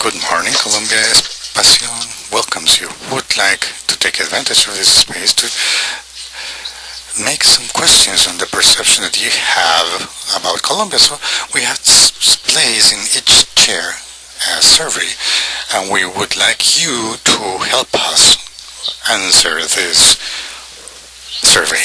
Good morning, Colombia Espacio welcomes you. Would like to take advantage of this space to make some questions on the perception that you have about Colombia. So we have placed in each chair a survey, and we would like you to help us answer this survey.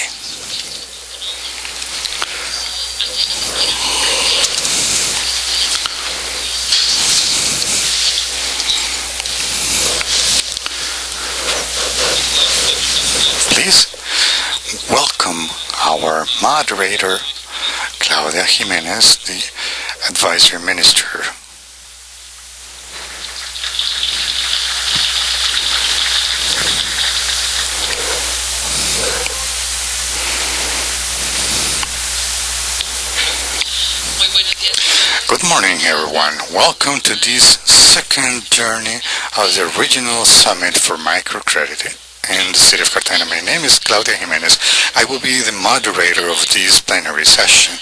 Please welcome our moderator, Claudia Jimenez, the Advisory Minister. Good morning, everyone. Welcome to this second journey of the Regional Summit for Microcredit in the city of Cartagena. My name is Claudia Jimenez. I will be the moderator of this plenary session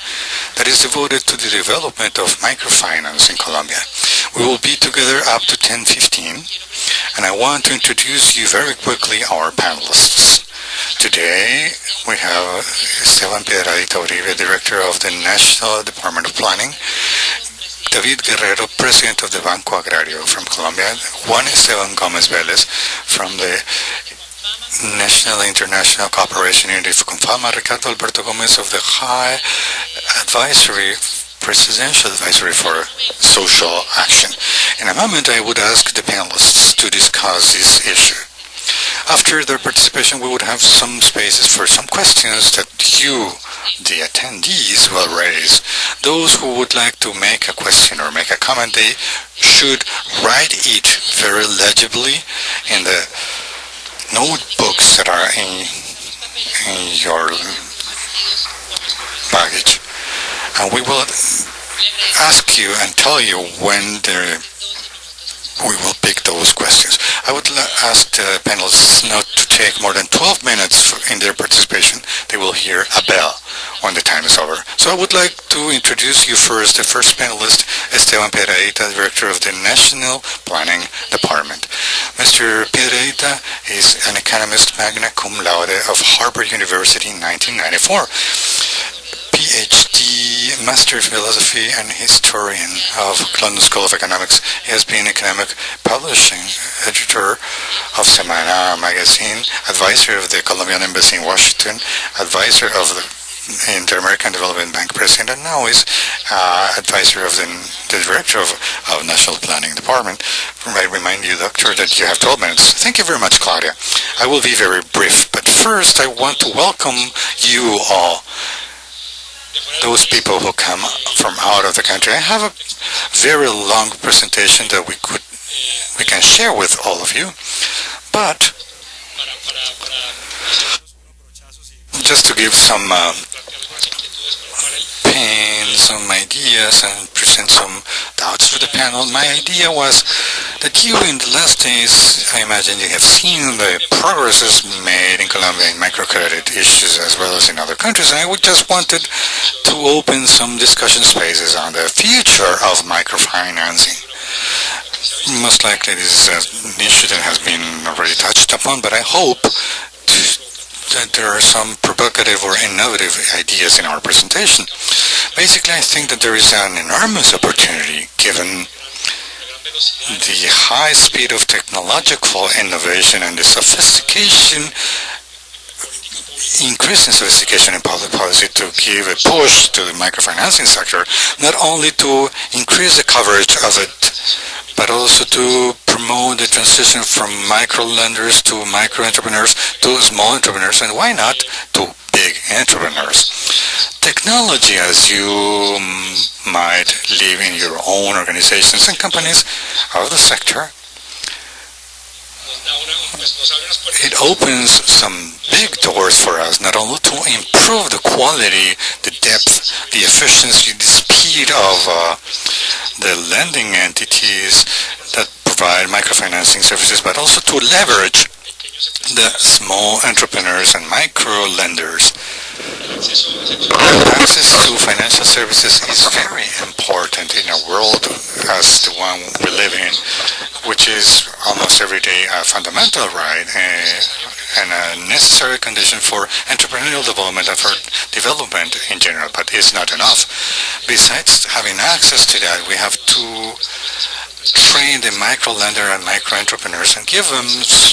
that is devoted to the development of microfinance in Colombia. We will be together up to 10:15, and I want to introduce you very quickly our panelists. Today, we have Esteban Piedradita Uribe, Director of the National Department of Planning, David Guerrero, President of the Banco Agrario from Colombia, Juan Esteban Gomez Vélez from the National International Cooperation Unit of Confama, Ricardo Alberto Gomez of the High Presidential Advisory for Social Action. In a moment, I would ask the panelists to discuss this issue. After their participation, we would have some spaces for some questions that you, the attendees, will raise. Those who would like to make a question or make a comment, they should write it very legibly in the notebooks that are in your baggage. And we will ask you and tell you when we will pick those questions. I would ask the panelists not to take more than 12 minutes in their participation. They will hear a bell when the time is over. So I would like to introduce you first, the first panelist, Esteban Piedradita, Director of the National Planning Department. Mr. Piedradita is an economist magna cum laude of Harvard University in 1994. PhD, Master of Philosophy and Historian of London School of Economics. He has been economic publishing editor of Semana magazine, advisor of the Colombian Embassy in Washington, advisor of the Inter-American Development Bank president, and now is advisor of the director of National Planning Department. I remind you, Doctor, that you have 12 minutes. Thank you very much, Claudia. I will be very brief, but first I want to welcome you all, those people who come from out of the country. I have a very long presentation that we can share with all of you, but just to give some some ideas and present some thoughts for the panel. My idea was that you in the last days, I imagine you have seen the progresses made in Colombia in microcredit issues as well as in other countries, and I would just wanted to open some discussion spaces on the future of microfinancing. Most likely this is an issue that has been already touched upon, but I hope that there are some provocative or innovative ideas in our presentation. Basically, I think that there is an enormous opportunity given the high speed of technological innovation and the increasing sophistication in public policy to give a push to the microfinancing sector, not only to increase the coverage of it, but also to promote the transition from micro-lenders to micro-entrepreneurs to small entrepreneurs, and why not to big entrepreneurs. Technology, as you might live in your own organizations and companies of the sector, it opens some big doors for us, not only to improve the quality, the depth, the efficiency, the speed of the lending entities that provide microfinancing services, but also to leverage the small entrepreneurs and micro lenders Access to financial services is very important in a world as the one we live in, which is almost every day a fundamental right and a necessary condition for entrepreneurial development and for development in general, but it's not enough. Besides having access to that, we have to train the micro lender and micro entrepreneurs and give them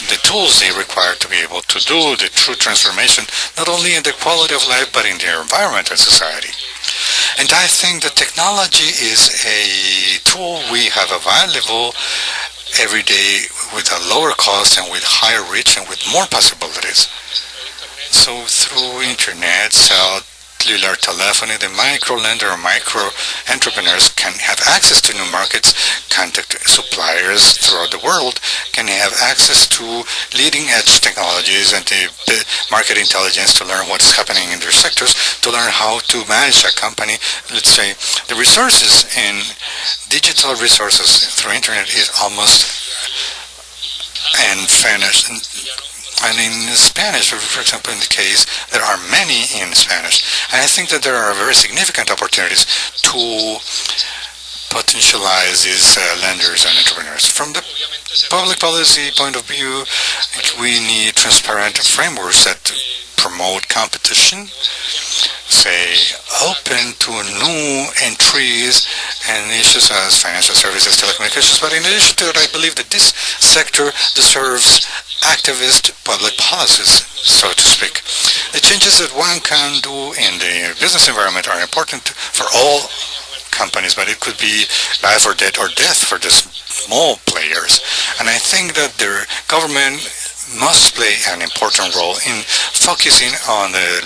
the tools they require to be able to do the true transformation, not only in the quality of life, but in their environment and society. And I think that technology is a tool we have available every day with a lower cost and with higher reach and with more possibilities. So through internet, cellular telephony, the micro lender or micro entrepreneurs can have access to new markets, contact suppliers throughout the world, can have access to leading edge technologies and the market intelligence to learn what is happening in their sectors, to learn how to manage a company. Let's say the resources in digital resources through internet is almost and finished. And in Spanish, for example, in the case, there are many in Spanish. And I think that there are very significant opportunities to potentialize these lenders and entrepreneurs. From the public policy point of view, we need transparent frameworks that promote competition, say, open to new entries and issues as financial services, telecommunications. But in addition to that, I believe that this sector deserves activist public policies, so to speak. The changes that one can do in the business environment are important for all companies, but it could be life or death for the small players. And I think that the government must play an important role in focusing on the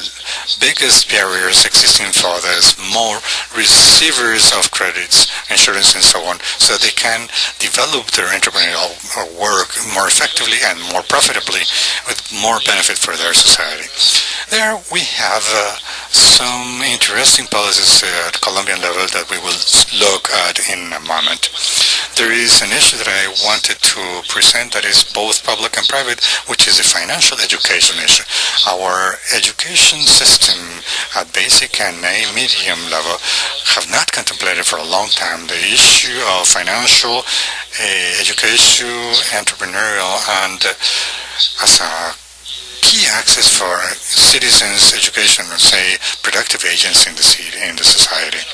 biggest barriers existing for the small receivers of credits, insurance and so on, so that they can develop their entrepreneurial work more effectively and more profitably with more benefit for their society. There we have some interesting policies at Colombian level that we will look at in a moment. There is an issue that I wanted to present that is both public and private, which is the financial education issue. Our education system at basic and medium level have not contemplated for a long time the issue of financial education, entrepreneurial, and as a key access for citizens' education, or say productive agents in the society.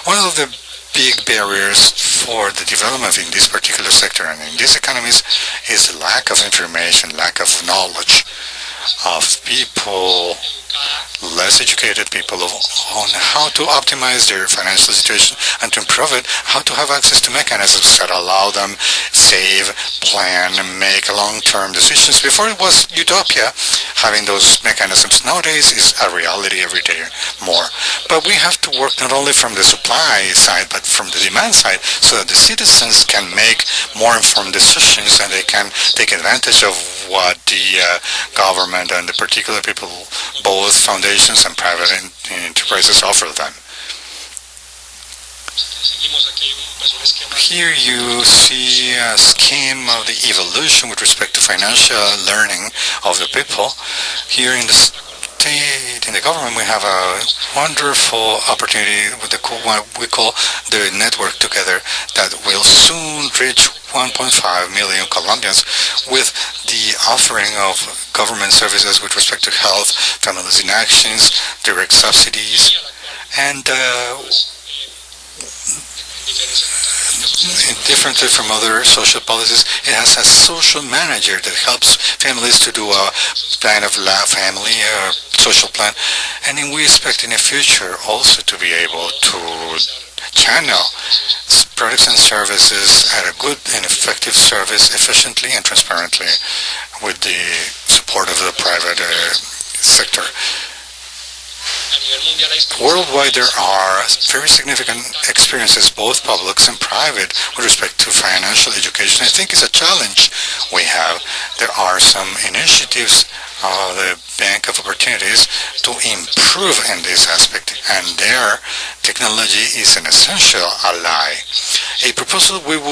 One of the big barriers for the development in this particular sector and in these economies is the lack of information, lack of knowledge of people, less educated people, on how to optimize their financial situation and to improve it, how to have access to mechanisms that allow them save, plan, and make long-term decisions. Before it was utopia, having those mechanisms. Nowadays is a reality every day more. But we have to work not only from the supply side, but from the demand side, so that the citizens can make more informed decisions and they can take advantage of what the government and the particular people, both foundations and private enterprises, offer them. Here you see a scheme of the evolution with respect to financial learning of the people. Here in the state, in the government, we have a wonderful opportunity with what we call the network together that will soon reach 1.5 million Colombians with the offering of government services with respect to health, families in actions, direct subsidies, and differently from other social policies, it has a social manager that helps families to do a plan of family or social plan, and we expect in the future also to be able to channel products and services at a good and effective service efficiently and transparently with the support of the private sector. Worldwide, there are very significant experiences, both public and private, with respect to financial education. I think it's a challenge we have. There are some initiatives of the Bank of Opportunities to improve in this aspect, and there technology is an essential ally. A proposal we would